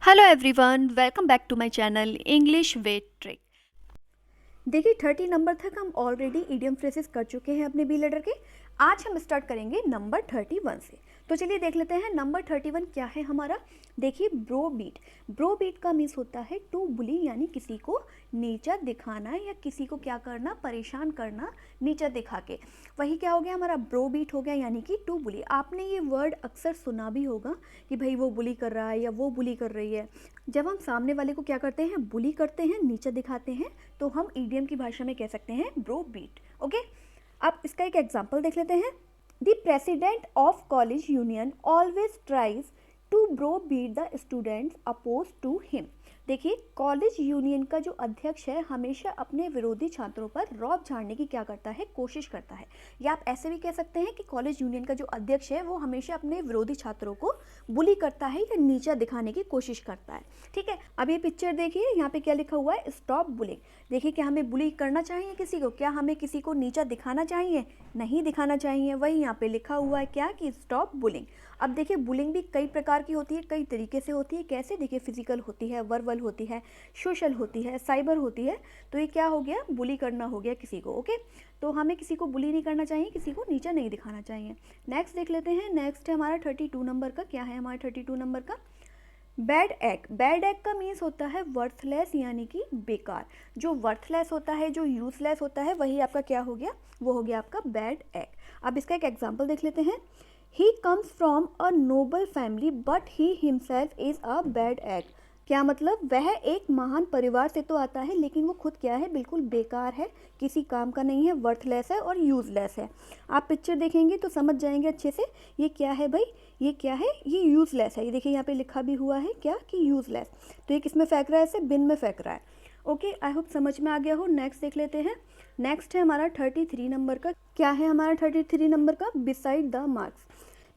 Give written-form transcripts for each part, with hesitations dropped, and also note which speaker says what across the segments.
Speaker 1: Hello everyone, welcome back to my channel English with trick. देखिए 30 number तक हम already idiom phrases कर चुके हैं अपने बी लेटर के। आज हम स्टार्ट करेंगे नंबर 31 से। तो चलिए देख लेते हैं नंबर 31 क्या है हमारा। देखिए ब्रो बीट। ब्रो बीट का मीन्स होता है टू बुली, यानी किसी को नीचा दिखाना या किसी को क्या करना, परेशान करना नीचा दिखा के। वही क्या हो गया हमारा, ब्रो बीट हो गया, यानी कि टू बुली। आपने ये वर्ड अक्सर सुना भी होगा कि भाई वो बुली कर रहा है या वो बुली कर रही है। जब हम सामने वाले को क्या करते हैं, बुली करते हैं, नीचा दिखाते हैं, तो हम ईडियम की भाषा में कह सकते हैं ब्रो बीट। ओके, अब इसका एक एग्जांपल देख लेते हैं। The president of college union always tries to browbeat the students oppose to him. देखिए कॉलेज यूनियन का जो अध्यक्ष है हमेशा अपने विरोधी छात्रों पर रौब झाड़ने की क्या करता है, कोशिश करता है। या आप ऐसे भी कह सकते हैं कि कॉलेज यूनियन का जो अध्यक्ष है वो हमेशा अपने विरोधी छात्रों को बुली करता है या नीचा दिखाने की कोशिश करता है। ठीक है, अब ये पिक्चर देखिए, यहाँ पे क्या लिखा हुआ है, स्टॉप बुलिंग। देखिए क्या हमें बुली करना चाहिए किसी को, क्या हमें किसी को नीचा दिखाना चाहिए, नहीं दिखाना चाहिए। वही यहाँ पे लिखा हुआ है क्या, कि स्टॉप बुलिंग। अब देखिए बुलिंग भी कई प्रकार की होती है, कई तरीके से होती है। कैसे, देखिए फिजिकल होती है, वर्बल होती है, सोशल होती है, साइबर होती है। तो ये क्या हो गया, बुली करना हो गया किसी को। ओके, तो हमें किसी को बुली नहीं करना चाहिए, किसी को नीचा नहीं दिखाना चाहिए। नेक्स्ट देख लेते हैं। नेक्स्ट है हमारा 32 नंबर का। क्या है हमारा 32 नंबर का, बैड एग। बैड एग का मीन्स होता है वर्थलेस, यानी कि बेकार। जो वर्थलेस होता है, जो यूजलेस होता है, वही आपका क्या हो गया, वो हो गया आपका बैड एग। अब इसका एक एग्जांपल देख लेते हैं। He comes from a Nobel family but he himself is a bad egg. क्या मतलब, वह एक महान परिवार से तो आता है लेकिन वो खुद क्या है, बिल्कुल बेकार है, किसी काम का नहीं है, वर्थलेस है और यूजलेस है। आप पिक्चर देखेंगे तो समझ जाएंगे अच्छे से ये क्या है भाई, ये क्या है, ये यूजलेस है। ये देखिए यहाँ पे लिखा भी हुआ है क्या, कि यूजलेस। तो ये किस में फेंक रहा है, इसे बिन में फेंक रहा है। ओके, आई होप समझ में आ गया हो। नेक्स्ट देख लेते हैं। नेक्स्ट है हमारा 33 नंबर का। क्या है हमारा 33 नंबर का, beside the marks.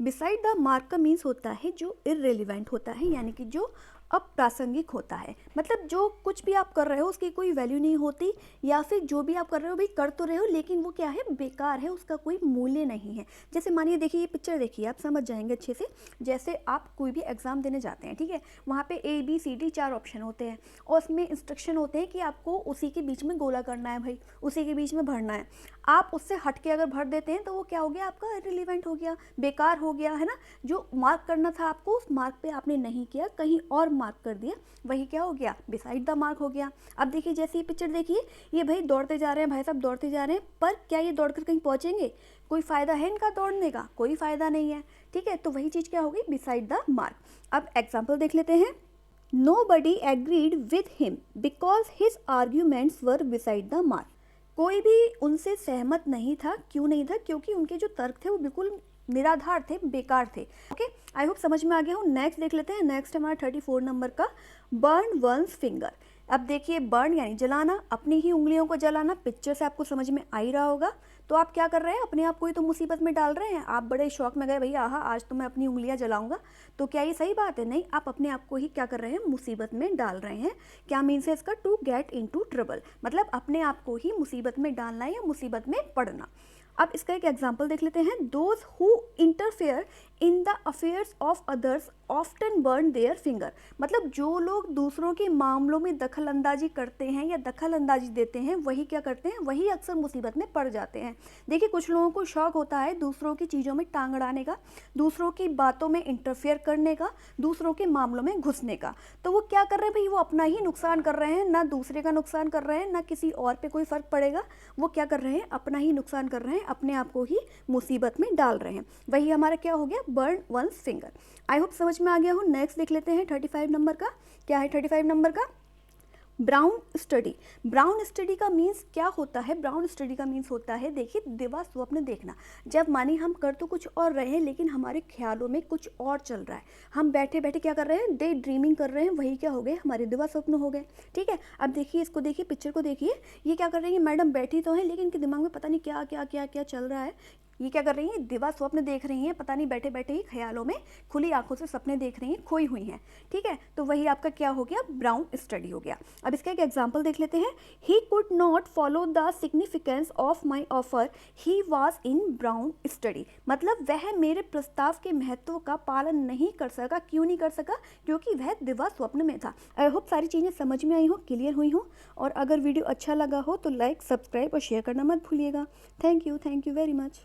Speaker 1: Beside the mark का मीन्स होता है जो इररिलेवेंट होता है, यानी कि जो अप्रासंगिक होता है। मतलब जो कुछ भी आप कर रहे हो उसकी कोई वैल्यू नहीं होती, या फिर जो भी आप कर रहे हो भाई कर तो रहे हो लेकिन वो क्या है, बेकार है, उसका कोई मूल्य नहीं है। जैसे मानिए, देखिए ये पिक्चर देखिए, आप समझ जाएंगे अच्छे से। जैसे आप कोई भी एग्जाम देने जाते हैं, ठीक है, वहाँ पे ABCD 4 ऑप्शन होते हैं और उसमें इंस्ट्रक्शन होते हैं कि आपको उसी के बीच में गोला करना है भाई, उसी के बीच में भरना है। आप उससे हट के अगर भर देते हैं तो वो क्या हो गया, आपका इररिलेवेंट हो गया, बेकार हो गया, है ना। जो मार्क करना था आपको, उस मार्क पे आपने नहीं किया, कहीं और मार्क कर दिया, वही क्या हो गया, बिसाइड द मार्क हो गया। अब देखिए जैसे ये पिक्चर देखिए, ये भाई दौड़ते जा रहे हैं, भाई साहब दौड़ते जा रहे हैं, पर क्या ये दौड़कर कहीं पहुंचेंगे, कोई फायदा है इनका दौड़ने का, कोई फायदा नहीं है। ठीक है, तो वही चीज़ क्या होगी, बिसाइड द मार्क। अब एग्जाम्पल देख लेते हैं। Nobody agreed with him because his arguments were beside the mark. कोई भी उनसे सहमत नहीं था, क्यों नहीं था, क्योंकि उनके जो तर्क थे वो बिल्कुल निराधार थे, बेकार थे। ओके, आई होप समझ में आ गया हो। नेक्स्ट देख लेते हैं। नेक्स्ट हमारा 34 नंबर का, बर्न वंस फिंगर। अब देखिए बर्न यानी जलाना, अपनी ही उंगलियों को जलाना। पिक्चर से आपको समझ में आ ही रहा होगा। तो आप क्या कर रहे हैं, अपने आप को ही तो मुसीबत में डाल रहे हैं। आप बड़े शौक में गए, भैया आहा आज तो मैं अपनी उंगलियां जलाऊंगा, तो क्या ये सही बात है, नहीं, आप अपने आप को ही क्या कर रहे हैं, मुसीबत में डाल रहे हैं। क्या मीन्स है इसका, टू गेट इनटू ट्रबल, मतलब अपने आप को ही मुसीबत में डालना या मुसीबत में पड़ना। अब इसका एक एग्जाम्पल देख लेते हैं। Those who interfere in the affairs of others often burn their finger. मतलब जो लोग दूसरों के मामलों में दखल अंदाजी करते हैं या दखल अंदाजी देते हैं, वही क्या करते हैं, वही अक्सर मुसीबत में पड़ जाते हैं। देखिए कुछ लोगों को शौक होता है दूसरों की चीज़ों में टांग अड़ाने का, दूसरों की बातों में इंटरफेयर करने का, दूसरों के मामलों में घुसने का। तो वो क्या कर रहे हैं भाई, वो अपना ही नुकसान कर रहे हैं, ना दूसरे का नुकसान कर रहे हैं, ना किसी और पे कोई फर्क पड़ेगा। वो क्या कर रहे हैं, अपना ही नुकसान कर रहे हैं, अपने आप को ही मुसीबत में डाल रहे हैं। वही हमारा क्या हो गया, burn one's finger. I hope समझ में आ गया हो। नेक्स्ट देख लेते हैं 35 नंबर का। क्या है 35 नंबर का, ब्राउन स्टडी। ब्राउन स्टडी का मीन्स क्या होता है, ब्राउन स्टडी का मीन्स होता है, देखिए दिवा स्वप्न देखना। जब मानी हम कर तो कुछ और रहे हैं लेकिन हमारे ख्यालों में कुछ और चल रहा है, हम बैठे बैठे क्या कर रहे हैं, डे ड्रीमिंग कर रहे हैं, वही क्या हो गए, हमारे दिवा स्वप्न हो गए। ठीक है, अब देखिए इसको, देखिए पिक्चर को देखिए, ये क्या कर रही है, मैडम बैठी तो है लेकिन इनके दिमाग में पता नहीं क्या क्या क्या क्या चल रहा है। ये क्या कर रही हैं, दिवा स्वप्न देख रही हैं, पता नहीं बैठे बैठे ही ख्यालों में खुली आंखों से सपने देख रही हैं, खोई हुई हैं। ठीक है, तो वही आपका क्या हो गया, ब्राउन स्टडी हो गया। अब इसका एक एग्जाम्पल देख लेते हैं। He could not follow the significance of my offer, he was in brown study. मतलब वह मेरे प्रस्ताव के महत्व का पालन नहीं कर सका। क्यों नहीं कर सका, क्योंकि वह दिवा स्वप्न में था। आई होप सारी चीज़ें समझ में आई हो, क्लियर हुई हो। और अगर वीडियो अच्छा लगा हो तो लाइक, सब्सक्राइब और शेयर करना मत भूलिएगा। Thank you very much.